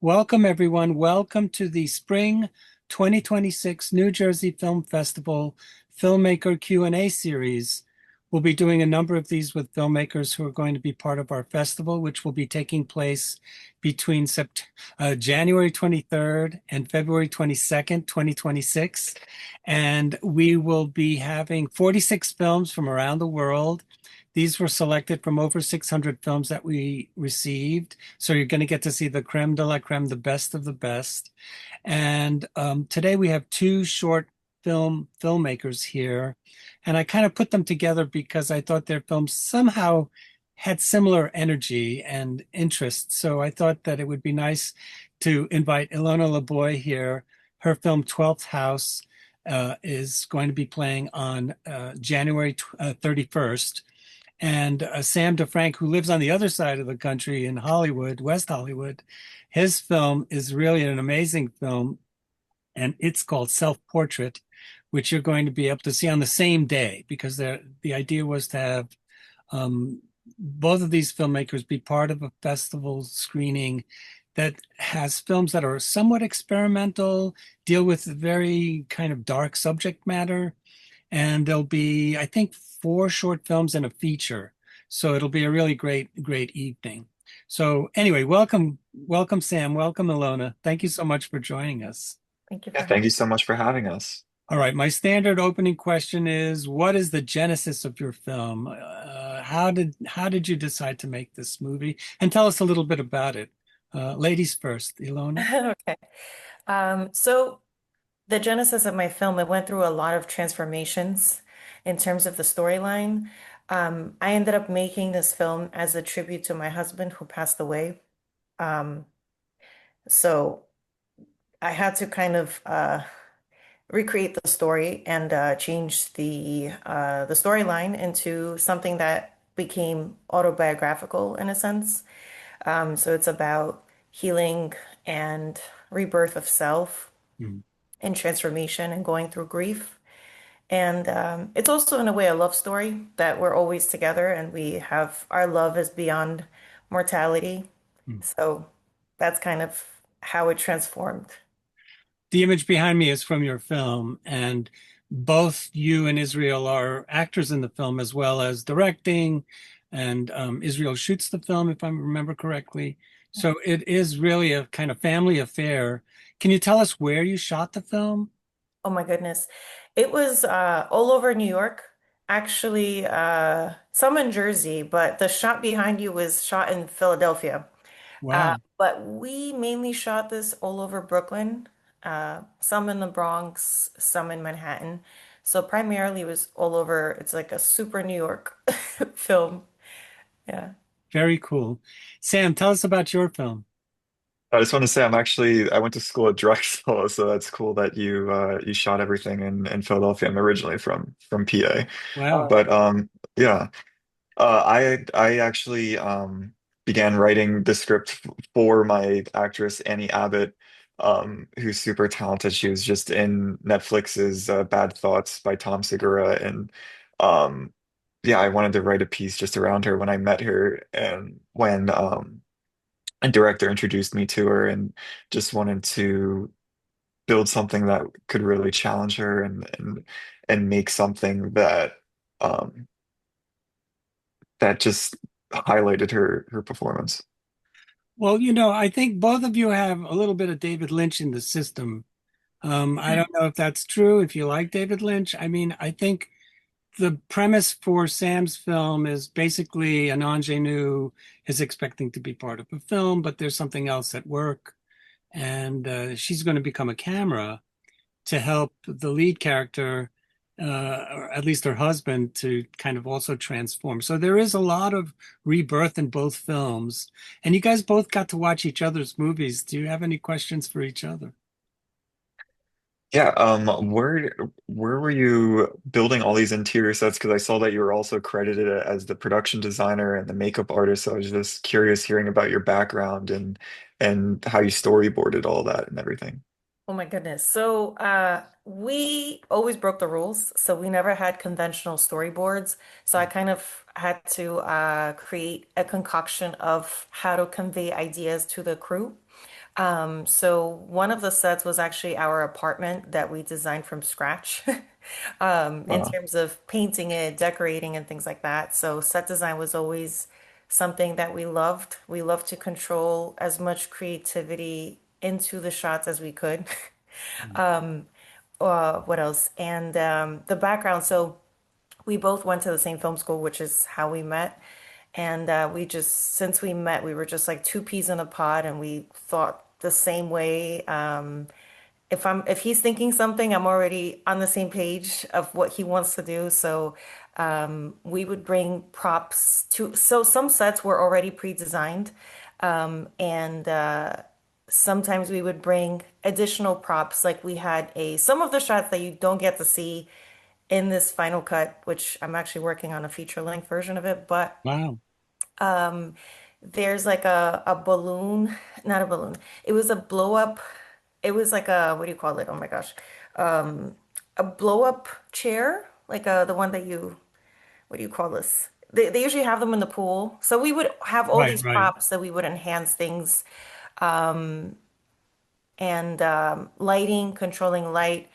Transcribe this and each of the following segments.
Welcome, everyone. Welcome to the Spring 2026 New Jersey Film Festival Filmmaker Q&A series. We'll be doing a number of these with filmmakers who are going to be part of our festival, which will be taking place between January 23rd and February 22nd, 2026. And we will be having 46 films from around the world. These were selected from over 600 films that we received. So you're going to get to see the creme de la creme, the best of the best. And today we have two short filmmakers here. And I kind of put them together because I thought their films somehow had similar energy and interest. So I thought that it would be nice to invite Ilona Laboy here. Her film 12th House is going to be playing on January 31st. And Sam DeFranck, who lives on the other side of the country in Hollywood, West Hollywood, his film is really an amazing film, and it's called Self-Portrait, which you're going to be able to see on the same day because the idea was to have both of these filmmakers be part of a festival screening that has films that are somewhat experimental, deal with very kind of dark subject matter, and there'll be, I think, four short films and a feature. So it'll be a really great evening. So anyway, welcome, Sam. Welcome, Ilona. Thank you so much for joining us. Thank you Yeah, for thank having you so much for having us. All right, my standard opening question is, what is the genesis of your film? How did you decide to make this movie? And tell us a little bit about it. Ladies first, Ilona. Okay. So the genesis of my film, it went through a lot of transformations in terms of the storyline. I ended up making this film as a tribute to my husband who passed away. Um, so I had to kind of recreate the story and change the storyline into something that became autobiographical in a sense. So it's about healing and rebirth of self Hmm. and transformation and going through grief. And it's also, in a way, a love story that we're always together and we have our love is beyond mortality. Hmm. So that's kind of how it transformed. The image behind me is from your film, and both you and Israel are actors in the film as well as directing, and Israel shoots the film, if I remember correctly. So it is really a kind of family affair. Can you tell us where you shot the film? Oh my goodness. It was all over New York. Actually, some in Jersey, but the shot behind you was shot in Philadelphia. Wow, But we mainly shot this all over Brooklyn, some in the Bronx, some in Manhattan. So primarily it was all over. It's like a super New York film. Yeah. very cool. Sam, tell us about your film. I just want to say I went to school at Drexel, so that's cool that you shot everything in Philadelphia. I'm originally from PA. Wow. Oh, But yeah. I actually began writing the script for my actress Annie Abbott, who's super talented. She was just in Netflix's Bad Thoughts by Tom Segura, and um, yeah, I wanted to write a piece just around her when I met her, and when a director introduced me to her, and just wanted to build something that could really challenge her and make something um, that just highlighted her performance. Well, I think both of you have a little bit of David Lynch in the system. I don't know if that's true, if you like David Lynch. I mean, I think the premise for Sam's film is basically an ingenue is expecting to be part of a film, but there's something else at work, and she's going to become a camera to help the lead character, or at least her husband, to kind of also transform. So there is a lot of rebirth in both films, and you guys both got to watch each other's movies. Do you have any questions for each other? Yeah, where were you building all these interior sets? Because I saw that you were also credited as the production designer and the makeup artist. So I was just curious hearing about your background and how you storyboarded all that and everything. oh my goodness. So we always broke the rules. So we never had conventional storyboards. So I kind of had to create a concoction of how to convey ideas to the crew. So one of the sets was actually our apartment that we designed from scratch, in Wow. terms of painting it, decorating, and things like that. So set design was always something that we loved. We loved to control as much creativity into the shots as we could. What else? And the background. So we both went to the same film school, which is how we met. And we just, since we met, we were just like two peas in a pod, and we thought the same way. If he's thinking something, I'm already on the same page of what he wants to do. So we would bring props to. So some sets were already pre-designed, and sometimes we would bring additional props. Like we had a some of the shots that you don't get to see in this final cut, which I'm actually working on a feature length version of it, but Wow. there's like a balloon, not a balloon. It was a blow up. It was like a, what do you call it? Oh my gosh. A blow up chair, like the one that you, what do you call this? They usually have them in the pool. So we would have all Right, these right. props that we would enhance things, and lighting, controlling light,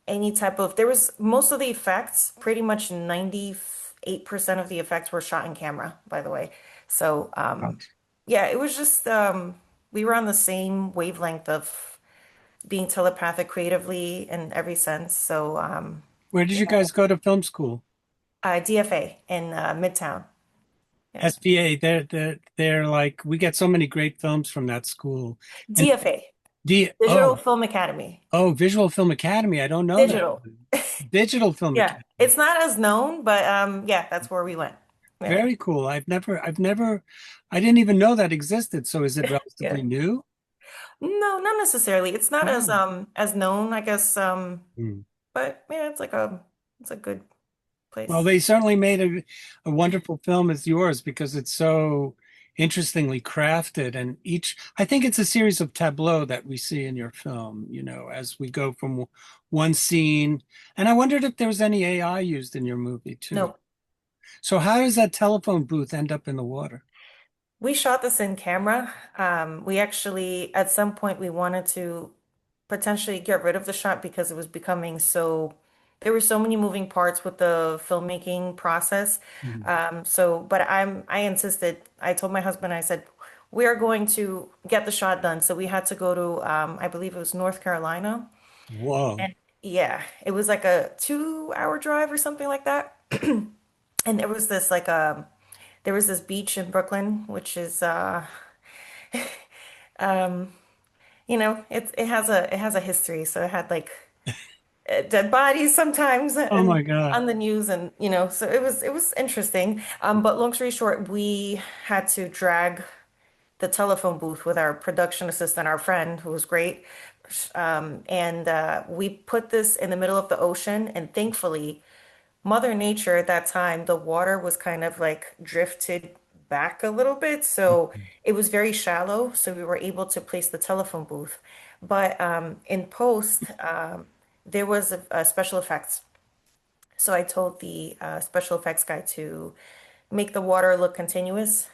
any type of, there was most of the effects, pretty much 98% of the effects were shot in camera, by the way. So, Wow. yeah, it was just, we were on the same wavelength of being telepathic creatively in every sense. So, Where did you guys go to film school? DFA in Midtown. Yeah. SPA, they're like we get so many great films from that school. And DFA, D Digital oh Film Academy. oh Visual Film Academy. I don't know that Digital. one. Digital Film Yeah. Academy. It's not as known, but yeah, that's where we went. Yeah. Very cool. I didn't even know that existed. So is it Yeah. relatively new? No, not necessarily. It's not Oh. as known, I guess. Hmm. But yeah, it's a good Well, place. they certainly made a wonderful film as yours because it's so interestingly crafted. And I think it's a series of tableaux that we see in your film, as we go from one scene. And I wondered if there was any AI used in your movie too. No, So how does that telephone booth end up in the water? we shot this in camera. We actually, at some point, we wanted to potentially get rid of the shot because it was becoming so, there were so many moving parts with the filmmaking process. Mhm. But I insisted, I told my husband, I said, we are going to get the shot done. So we had to go to, I believe it was North Carolina. Whoa. And yeah, it was like a 2 hour drive or something like that. And there was this beach in Brooklyn, which is it has a history. So it had like dead bodies sometimes Oh and my God. on the news, and so it was interesting. But long story short, we had to drag the telephone booth with our production assistant, our friend who was great. And we put this in the middle of the ocean, and thankfully Mother Nature at that time, the water was kind of like drifted back a little bit. So it was very shallow. So we were able to place the telephone booth. But in post, there was a special effects. So I told the special effects guy to make the water look continuous,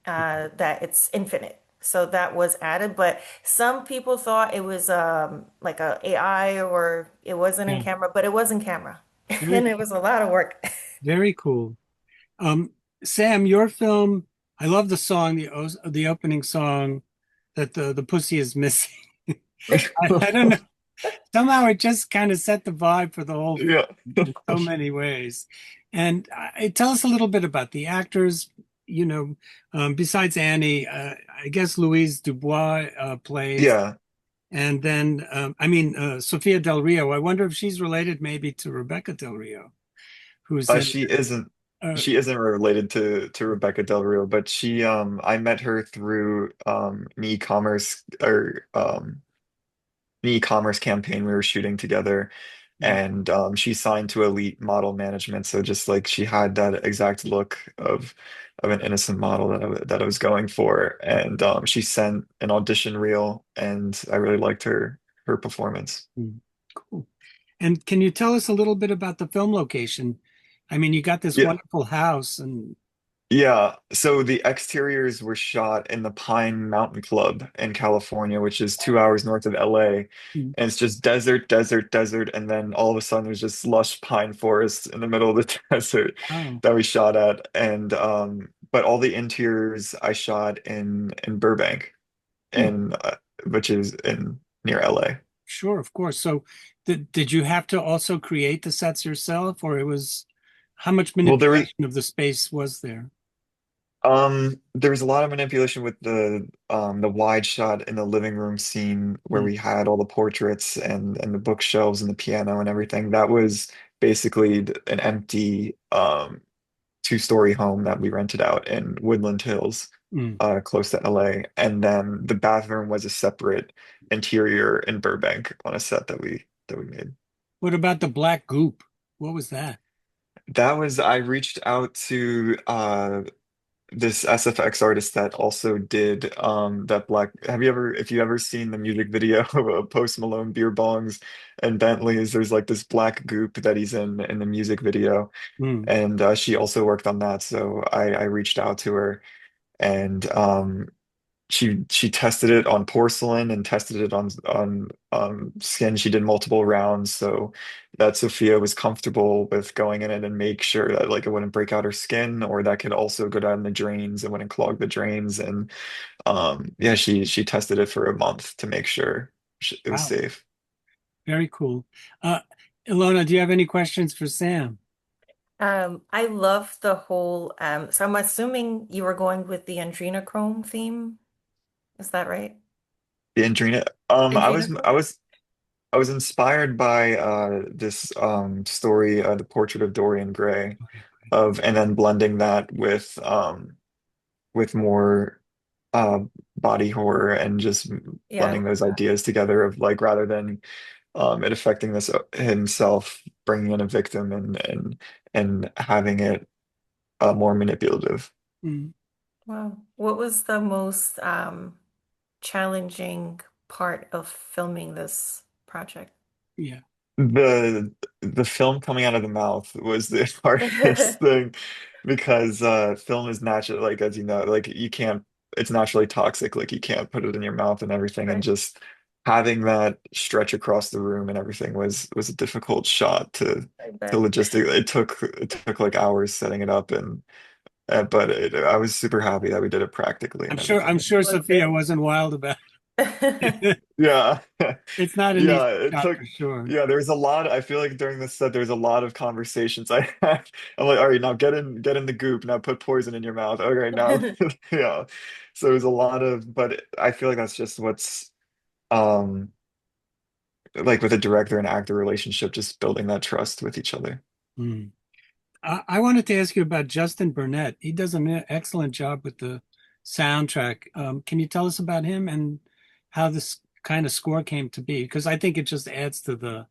that it's infinite. So that was added, but some people thought it was like a AI or it wasn't in Yeah. camera, but it was in camera, Very, and it was a lot of work. very cool. Um, Sam, your film, I love the song, the opening song that the pussy is missing. I don't know. Somehow it just kind of set the vibe for the whole film Yeah. in so many ways. And tell us a little bit about the actors. Besides Annie, I guess Louise Dubois plays, Yeah. and then Sophia Del Rio. I wonder if she's related maybe to Rebecca Del Rio, who's in. She isn't Uh, she isn't related to Rebecca Del Rio, but I met her through an e-commerce campaign we were shooting together, and she signed to Elite Model Management, so just like she had that exact look of an innocent model that I was going for, and she sent an audition reel, and I really liked her performance. cool. And can you tell us a little bit about the film location? I mean, you got this Yeah. wonderful house, and Yeah, so the exteriors were shot in the Pine Mountain Club in California, which is 2 hours north of LA. Mm. And it's just desert, desert, desert, and then all of a sudden there's just lush pine forest in the middle of the desert Oh, that we shot at. And but all the interiors I shot in Burbank, hmm. in which is in near LA. Sure, of course. So did you have to also create the sets yourself, or it was how much Well, there was manipulation of the space was there? There was a lot of manipulation with the wide shot in the living room scene where Mm. we had all the portraits and the bookshelves and the piano and everything. That was basically an empty 2-story home that we rented out in Woodland Hills, Mm. close to LA. And then the bathroom was a separate interior in Burbank on a set that we made. What about the black goop? What was that? That was I reached out to this SFX artist that also did that black if you ever seen the music video of Post Malone beer bongs and Bentleys, there's like this black goop that he's in the music video, Mm. and she also worked on that, so I reached out to her, and she tested it on porcelain and tested it on skin. She did multiple rounds so that Sophia was comfortable with going in it and make sure that like it wouldn't break out her skin, or that could also go down the drains, it wouldn't clog the drains. And yeah, she tested it for a month to make sure it was Wow, safe. very cool. Uh, Ilona, do you have any questions for Sam? I love the whole, so I'm assuming you were going with the adrenochrome theme. Is that right? The Andrina, I was I Adrenochrome? was I was inspired by this story, The Portrait of Dorian Gray, Okay. and then blending that with more uh body horror, and just Yeah. blending those ideas together of like, rather than it affecting this himself, bringing in a victim and having it more manipulative. Mm. Wow. What was the most challenging part of filming this project? Yeah. The film coming out of the mouth was the hardest thing, because film is natural, like, as you know, like you can't, it's naturally toxic, like you can't put it in your mouth and everything, and Right. just having that stretch across the room and everything was a difficult shot I to bet. logistic. It took like hours setting it up, and but I was super happy that we did it practically I'm and sure I'm everything. sure Was Sophia it? wasn't wild about it. Yeah. It's not an easy Yeah, it shot took, for sure. yeah, there was a lot. I feel like during this set, there was a lot of conversations I had. I'm like, all right, now get in the goop. Now put poison in your mouth. Okay, now, yeah. So it was a lot of, but I feel like that's just what's, um, like with a director and actor relationship, just building that trust with each other. Mm. I wanted to ask you about Justin Burnett. He does an excellent job with the soundtrack. Can you tell us about him and how this kind of score came to be? Because I think it just adds to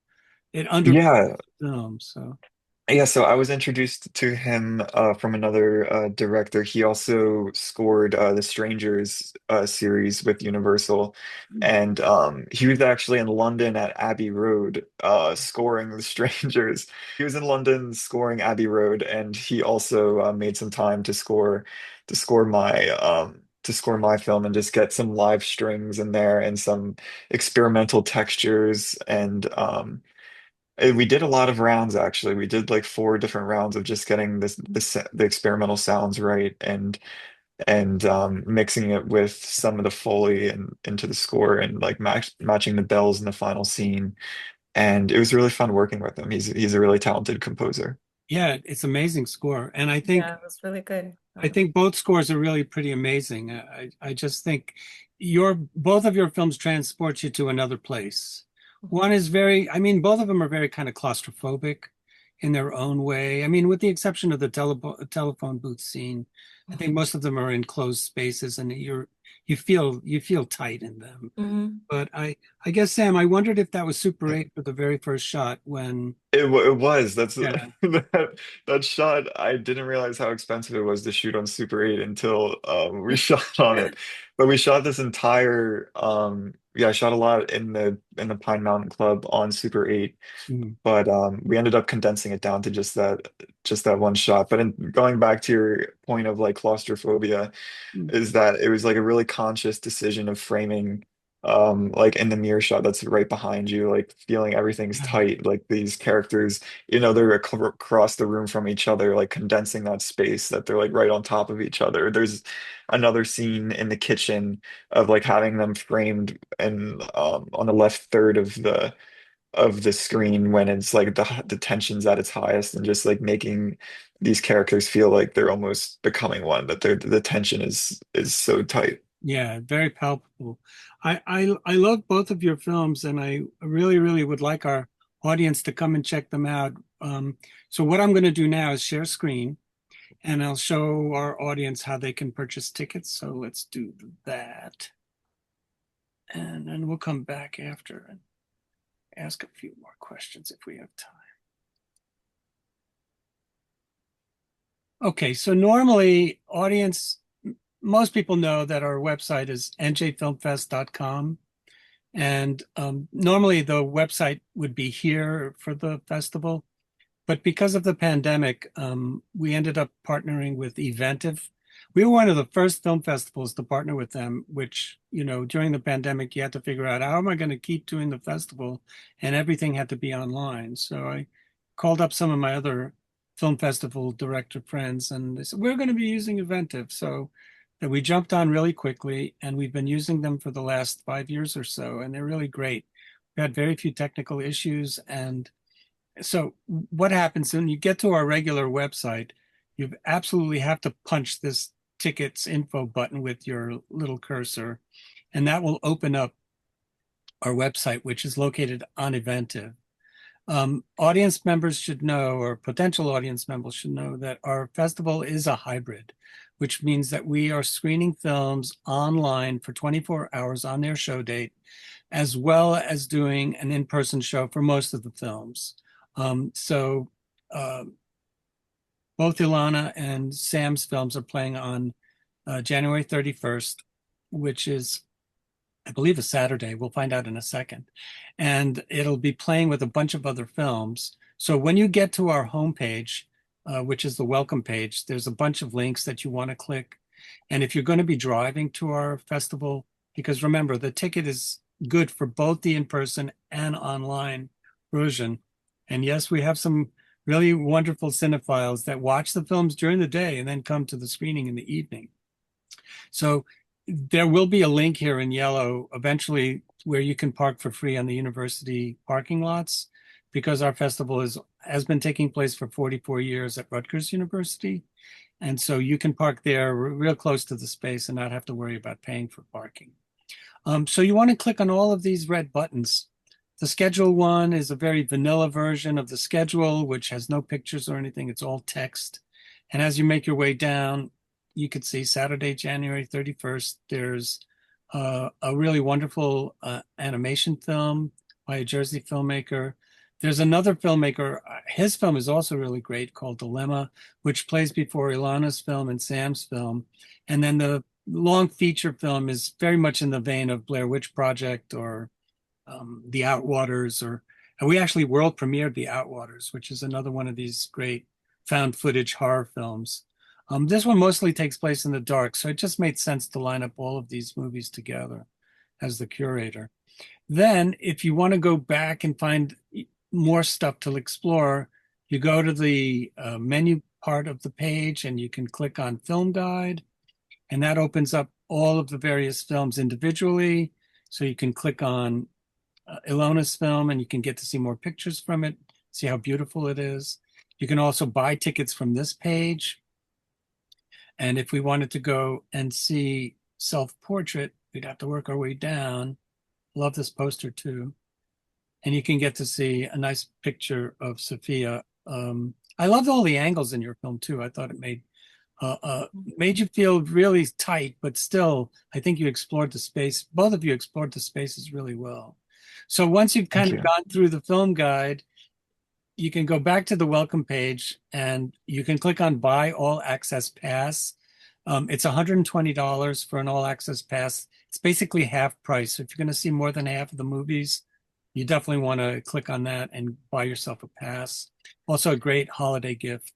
it underpins Yeah, the film. So, yeah, so I was introduced to him from another director. He also scored the Strangers series with Universal, and he was actually in London at Abbey Road scoring the Strangers. He was in London scoring Abbey Road, and he also made some time to score my film and just get some live strings in there and some experimental textures. And we did a lot of rounds, actually. We did like 4 different rounds of just getting the experimental sounds right, and mixing it with some of the Foley and into the score, and like matching the bells in the final scene. And it was really fun working with him. He's a really talented composer. yeah, it's amazing score. And I think Yeah, it was really good. I think both scores are really pretty amazing. I just think your both of your films transport you to another place. One Mhm. is I mean, both of them are very kind of claustrophobic in their own way. I mean, with the exception of the telephone booth scene, I think most of them are in closed spaces and you feel tight in them. Mhm. But I guess Sam, I wondered if that was Super 8 for the very first shot when It was. That's yeah. that shot. I didn't realize how expensive it was to shoot on Super 8 until we shot on it. But we shot this entire yeah, I shot a lot in the Pine Mountain Club on Super 8. Mm, But we ended up condensing it down to just that one shot. But in going back to point of like claustrophobia Mm. is that it was like a really conscious decision of framing like in the mirror shot that's right behind you, like feeling everything's tight, like these characters, they're across the room from each other, like condensing that space that they're like right on top of each other. There's another scene in the kitchen of like having them framed and on the left third of the screen when it's like the tension's at its highest, and just like making these characters feel like they're almost becoming one, that the tension is so tight. Yeah, very palpable. I love both of your films, and I really, really would like our audience to come and check them out. So what I'm going to do now is share screen, and I'll show our audience how they can purchase tickets. So let's do that. And then we'll come back after and ask a few more questions if we have time. Okay, so normally most people know that our website is njfilmfest.com. And normally the website would be here for the festival. But because of the pandemic, we ended up partnering with Eventive. We were one of the first film festivals to partner with them, which, during the pandemic, you had to figure out how am I going to keep doing the festival? And everything had to be online. So I called up some of my other film festival director friends, and they said, we're going to be using Eventive. So that we jumped on really quickly, and we've been using them for the last 5 years or so, and they're really great. We had very few technical issues, and so what happens when you get to our regular website, you absolutely have to punch this tickets info button with your little cursor, and that will open up our website, which is located on Eventive. Audience members should know, or potential audience members should know, that our festival is a hybrid, which means that we are screening films online for 24 hours on their show date, as well as doing an in-person show for most of the films. So both Ilona and Sam's films are playing on January 31st, which is, I believe, a Saturday. We'll find out in a second. And it'll be playing with a bunch of other films. So when you get to our homepage, which is the welcome page, there's a bunch of links that you want to click. And if you're going to be driving to our festival, because remember, the ticket is good for both the in-person and online version. And yes, we have some really wonderful cinephiles that watch the films during the day and then come to the screening in the evening. So there will be a link here in yellow eventually where you can park for free on the university parking lots, because our festival has been taking place for 44 years at Rutgers University. And so you can park there real close to the space and not have to worry about paying for parking. So you want to click on all of these red buttons. The schedule one is a very vanilla version of the schedule, which has no pictures or anything. It's all text. And as you make your way down, you could see Saturday, January 31st, there's a really wonderful animation film by a Jersey filmmaker. There's another filmmaker, his film is also really great, called Dilemma, which plays before Ilona's film and Sam's film. And then the long feature film is very much in the vein of Blair Witch Project or The Outwaters, and we actually world premiered The Outwaters, which is another one of these great found footage horror films. This one mostly takes place in the dark, so it just made sense to line up all of these movies together as the curator. Then, if you want to go back and find more stuff to explore, you go to the menu part of the page and you can click on Film Guide, and that opens up all of the various films individually. So you can click on Ilona's film and you can get to see more pictures from it, see how beautiful it is. You can also buy tickets from this page. And if we wanted to go and see Self-Portrait, we'd have to work our way down. Love this poster too. And you can get to see a nice picture of Sophia. I loved all the angles in your film too. I thought it made you feel really tight, but still, I think you explored the space. Both of you explored the spaces really well. So once you've Thank kind of you. gone through the film guide, you can go back to the welcome page and you can click on Buy All Access Pass. It's $120 for an all access pass. It's basically half price. So if you're going to see more than half of the movies, you definitely want to click on that and buy yourself a pass. Also a great holiday gift.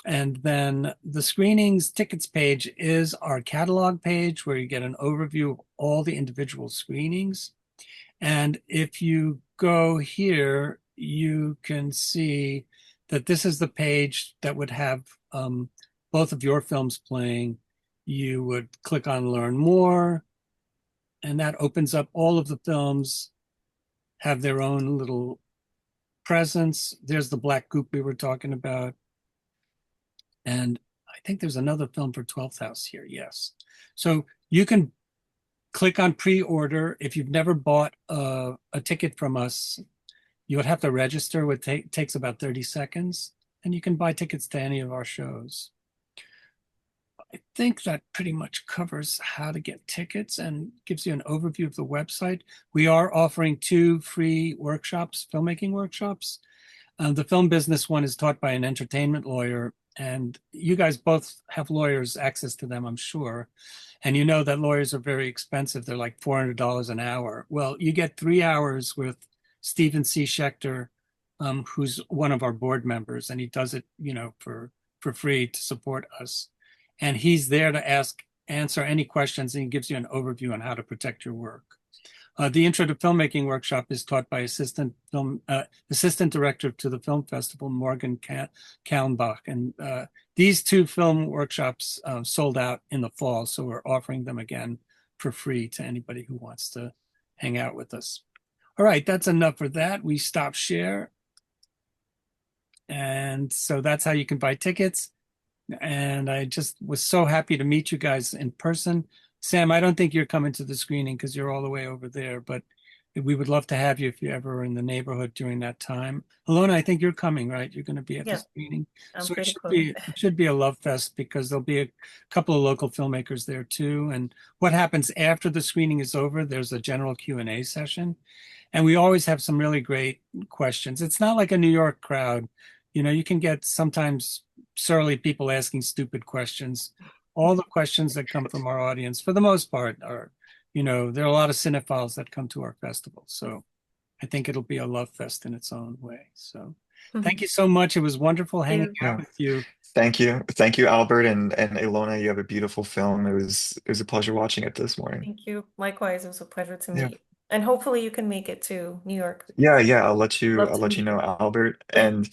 And then the screenings tickets page is our catalog page where you get an overview of all the individual screenings. And if you go here, you can see that this is the page that would have both of your films playing. You would click on Learn More, and that opens up all of the films, have their own little presence. There's the black goop we were talking about. And I think there's another film for 12th House here, yes. So you can click on pre-order. If you've never bought a ticket from us, you would have to register, which takes about 30 seconds, and you can buy tickets to any of our shows. I think that pretty much covers how to get tickets and gives you an overview of the website. We are offering 2 free workshops, filmmaking workshops. The film business one is taught by an entertainment lawyer, and you guys both have lawyers access to them, I'm sure. And you know that lawyers are very expensive. They're like $400 an hour. Well, you get 3 hours with Stephen C. Schechter, who's one of our board members, and he does it, for free to support us. And he's there to answer any questions, and he gives you an overview on how to protect your work. The Intro to Filmmaking workshop is taught by assistant director to the film festival, Morgan Kalmbach. And these 2 film workshops sold out in the fall, so we're offering them again for free to anybody who wants to hang out with us. All right, that's enough for that. We stop share. And so that's how you can buy tickets. And I just was so happy to meet you guys in person. Sam, I don't think you're coming to the screening because you're all the way over there, but we would love to have you if you're ever in the neighborhood during that time. Ilona, I think you're coming, right? You're going to be at the screening. I'm So pretty it close. should be a love fest because there'll be a couple of local filmmakers there too. And what happens after the screening is over, there's a general Q&A session. And we always have some really great questions. It's not like a New York crowd. You can get sometimes surly people asking stupid questions. All the questions that come from our audience, for the most part, are, there are a lot of cinephiles that come to our festival. So I think it'll be a love fest in its own way. So thank you so much. It was wonderful hanging out with you. Thank you. Thank you, Albert and Ilona. You have a beautiful film. It was a pleasure watching it this morning. Thank you. Likewise, it was a pleasure to Yeah. meet. And hopefully you can make it to New York. Yeah, I'll let you Love to meet know, you. Albert. And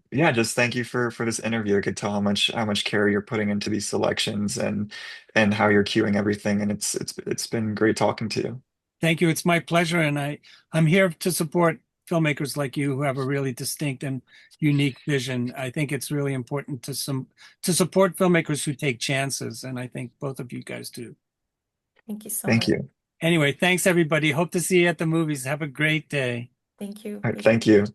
yeah, just thank you for this interview. I could tell how much care you're putting into these selections and how you're queuing everything. And it's been great talking to you. Thank you. It's my pleasure. And I'm here to support filmmakers like you who have a really distinct and unique vision. I think it's really important to support filmmakers who take chances. And I think both of you guys do. Thank you so Thank much. you. Anyway, thanks everybody. Hope to see you at the movies. Have a great day. Thank you. All right, thank you.